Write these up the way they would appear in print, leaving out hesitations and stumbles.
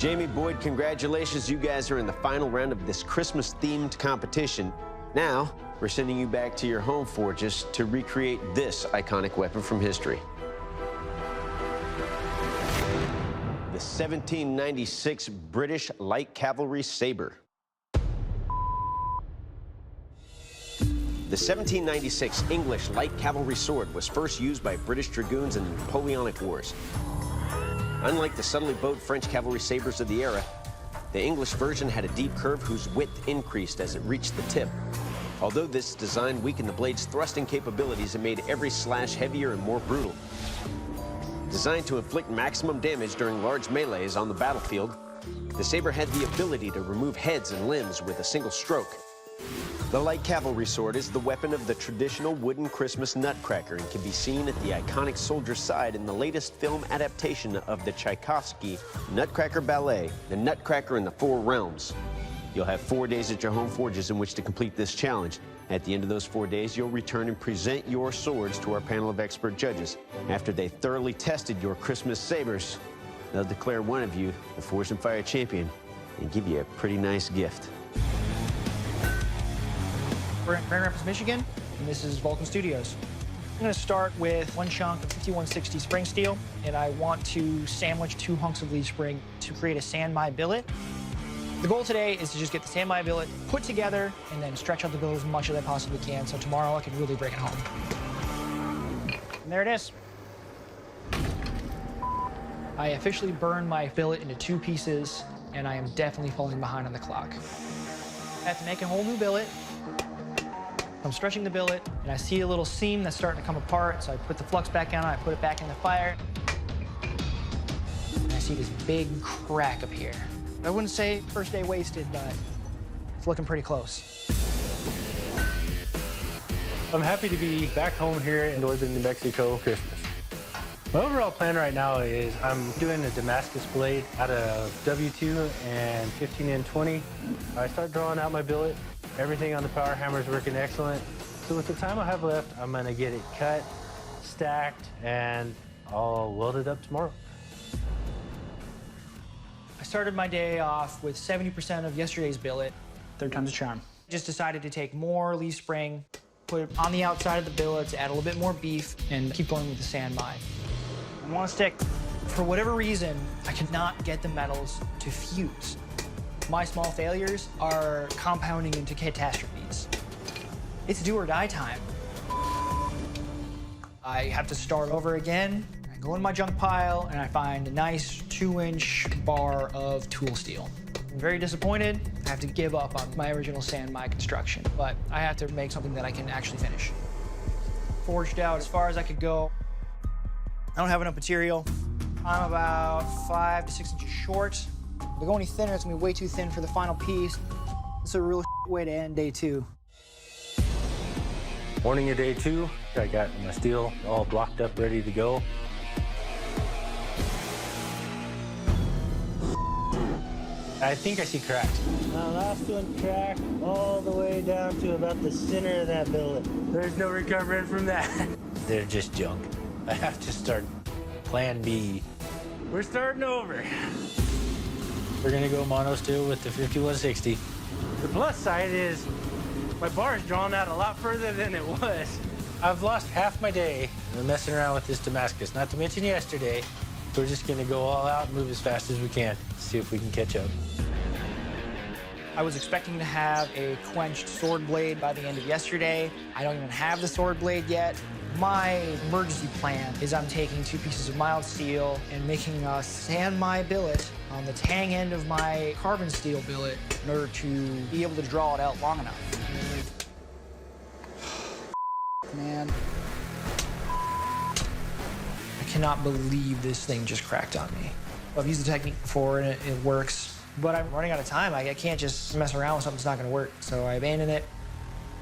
Jamie, Boyd, congratulations. You guys are in the final round of this Christmas-themed competition. Now, we're sending you back to your home forges to recreate this iconic weapon from history. The 1796 British Light Cavalry Sabre. The 1796 English light cavalry sword was first used by British dragoons in the Napoleonic Wars. Unlike the subtly bowed French cavalry sabers of the era, the English version had a deep curve whose width increased as it reached the tip. Although this design weakened the blade's thrusting capabilities, it made every slash heavier and more brutal. Designed to inflict maximum damage during large melees on the battlefield, the saber had the ability to remove heads and limbs with a single stroke. The light cavalry sword is the weapon of the traditional wooden Christmas nutcracker and can be seen at the iconic soldier's side in the latest film adaptation of the Tchaikovsky Nutcracker Ballet, The Nutcracker in the Four Realms. You'll have 4 days at your home forges in which to complete this challenge. At the end of those 4 days, you'll return and present your swords to our panel of expert judges. After they thoroughly tested your Christmas sabers, they'll declare one of you the Forged and Fire champion and give you a pretty nice gift. We're in Grand Rapids, Michigan, and this is Vulcan Studios. I'm going to start with one chunk of 5160 spring steel, and I want to sandwich 2 hunks of leaf spring to create a sandmai billet. The goal today is to just get the sandmai billet put together and then stretch out the billet as much as I possibly can, so tomorrow I can really bring it home. And there it is. I officially burned my billet into 2 pieces, and I am definitely falling behind on the clock. I have to make a whole new billet. I'm stretching the billet, and I see a little seam that's starting to come apart, so I put the flux back on, I put it back in the fire, and I see this big crack up here. I wouldn't say first day wasted, but it's looking pretty close. I'm happy to be back home here in northern New Mexico for Christmas. My overall plan right now is I'm doing a Damascus blade out of W2 and 15N20. I start drawing out my billet. Everything on the power hammer is working excellent. So with the time I have left, I'm gonna get it cut, stacked, and I'll weld it up tomorrow. I started my day off with 70% of yesterday's billet. 3rd time's a charm. Just decided to take more leaf spring, put it on the outside of the billet to add a little bit more beef, and keep going with the sandmai. I want to stick. For whatever reason, I could not get the metals to fuse. My small failures are compounding into catastrophes. It's do or die time. I have to start over again. I go in my junk pile and I find a nice 2-inch bar of tool steel. I'm very disappointed. I have to give up on my original sandmai construction, but I have to make something that I can actually finish. Forged out as far as I could go. I don't have enough material. I'm about 5 to 6 inches short. If I go any thinner, it's gonna be way too thin for the final piece. It's a real way to end day 2. Morning of day 2, I got my steel all blocked up, ready to go. I think I see cracks. Now last one cracked all the way down to about the center of that billet. There's no recovering from that. They're just junk. I have to start plan B. We're starting over. We're gonna go mono steel with the 5160. The plus side is my bar is drawn out a lot further than it was. I've lost half my day messing around with this Damascus, not to mention yesterday. We're just gonna go all out and move as fast as we can, see if we can catch up. I was expecting to have a quenched sword blade by the end of yesterday. I don't even have the sword blade yet. My emergency plan is I'm taking 2 pieces of mild steel and making a sandmai billet on the tang end of my carbon steel billet in order to be able to draw it out long enough. Man. I cannot believe this thing just cracked on me. I've used the technique before and it works, but I'm running out of time. I can't just mess around with something that's not gonna work. So I abandon it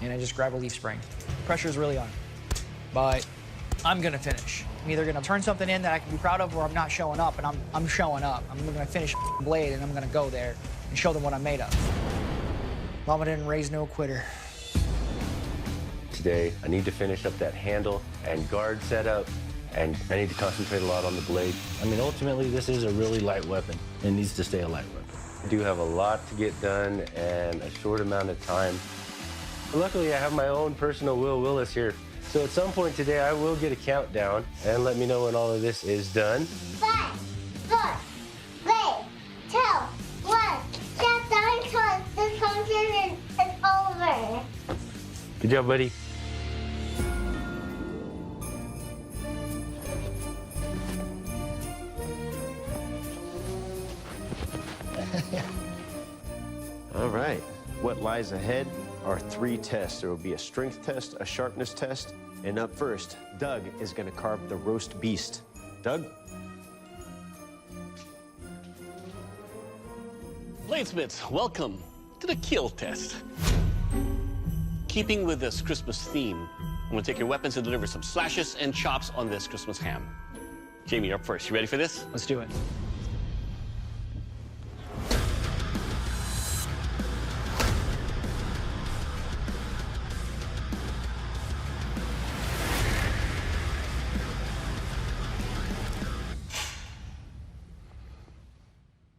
and I just grab a leaf spring. Pressure's really on. But I'm gonna finish. I'm either gonna turn something in that I can be proud of or I'm not showing up, and I'm showing up. I'm gonna finish the blade and I'm gonna go there and show them what I'm made of. Mama didn't raise no quitter. Today, I need to finish up that handle and guard setup and I need to concentrate a lot on the blade. I mean, ultimately, this is a really light weapon. It needs to stay a light weapon. I do have a lot to get done in a short amount of time. But luckily, I have my own personal Will Willis here. So at some point today, I will get a countdown and let me know when all of this is done. 5, 4, 3, 2, 1. Shut down because this function is over. Good job, buddy. All right. What lies ahead are 3 tests. There will be a strength test, a sharpness test, and up first, Doug is going to carve the roast beast. Doug? Bladesmiths, welcome to the kill test. Keeping with this Christmas theme, I'm going to take your weapons and deliver some slashes and chops on this Christmas ham. Jamie, you're up first. You ready for this? Let's do it.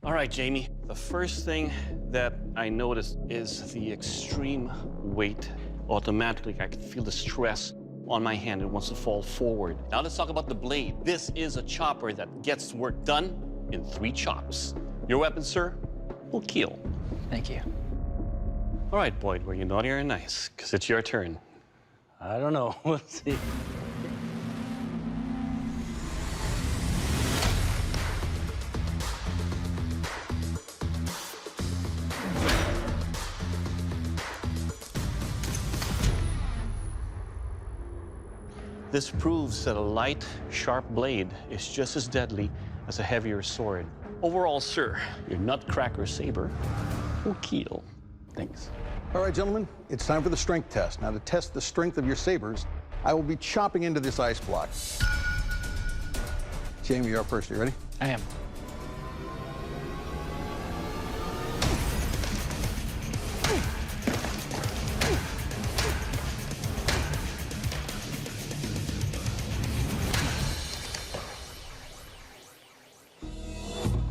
All right, Jamie. The first thing that I noticed is the extreme weight. Automatically, I can feel the stress on my hand. It wants to fall forward. Now let's talk about the blade. This is a chopper that gets work done in 3 chops. Your weapon, sir, will kill. Thank you. All right, Boyd, were you naughty or nice? Because it's your turn. I don't know. We'll see. This proves that a light, sharp blade is just as deadly as a heavier sword. Overall, sir, your nutcracker saber will kill. Thanks. All right, gentlemen, it's time for the strength test. Now, to test the strength of your sabers, I will be chopping into this ice block. Jamie, you're up first. You ready? I am.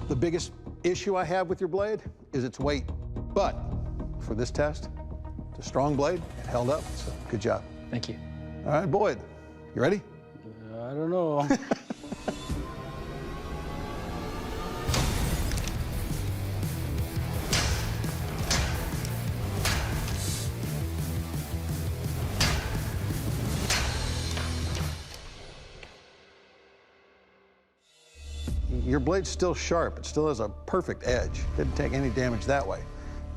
The biggest issue I have with your blade is its weight. But for this test, it's a strong blade. It held up, so good job. Thank you. All right, Boyd, you ready? I don't know. Your blade's still sharp. It still has a perfect edge. Didn't take any damage that way.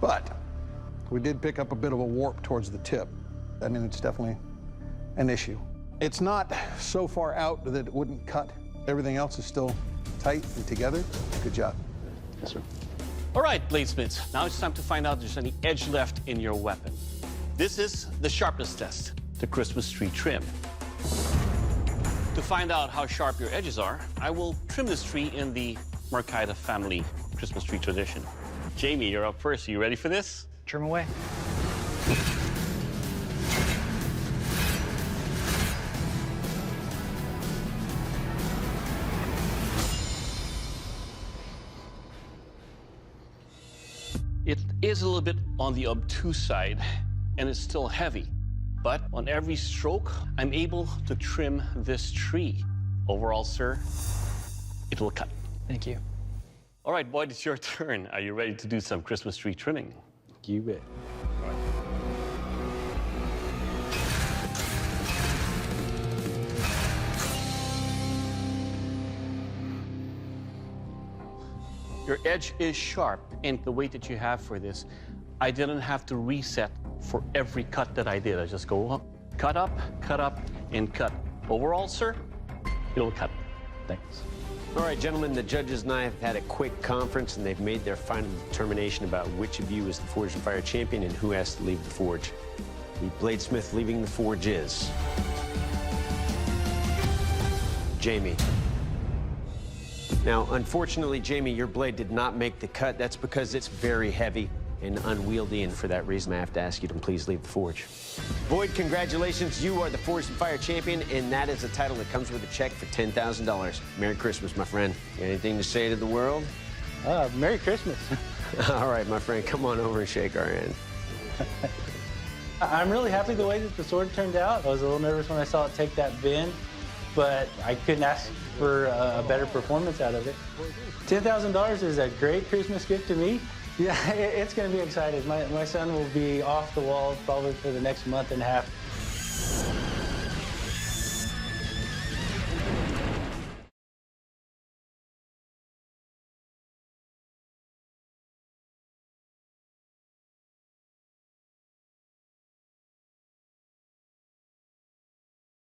But we did pick up a bit of a warp towards the tip. I mean, it's definitely an issue. It's not so far out that it wouldn't cut. Everything else is still tight and together. Good job. Yes, sir. All right, bladesmiths, now it's time to find out if there's any edge left in your weapon. This is the sharpness test, the Christmas tree trim. To find out how sharp your edges are, I will trim this tree in the Marcaida family Christmas tree tradition. Jamie, you're up first. Are you ready for this? Trim away. It is a little bit on the obtuse side, and it's still heavy. But on every stroke, I'm able to trim this tree. Overall, sir, it will cut. Thank you. All right, Boyd, it's your turn. Are you ready to do some Christmas tree trimming? You bet. Your edge is sharp, and the weight that you have for this, I didn't have to reset for every cut that I did. I just go up, and cut. Overall, sir, it'll cut. Thanks. All right, gentlemen, the judges and I have had a quick conference, and they've made their final determination about which of you is the Forge and Fire champion and who has to leave the forge. The bladesmith leaving the forge is Jamie. Now, unfortunately, Jamie, your blade did not make the cut. That's because it's very heavy. and unwieldy, and for that reason, I have to ask you to please leave the forge. Boyd, congratulations. You are the Forged and Fire champion, and that is a title that comes with a check for $10,000. Merry Christmas, my friend. Got anything to say to the world? Merry Christmas. All right, my friend, come on over and shake our hand. I'm really happy the way that the sword turned out. I was a little nervous when I saw it take that bend, but I couldn't ask for a better performance out of it. $10,000 is a great Christmas gift to me. Yeah, it's going to be exciting. My son will be off the wall probably for the next month and a half.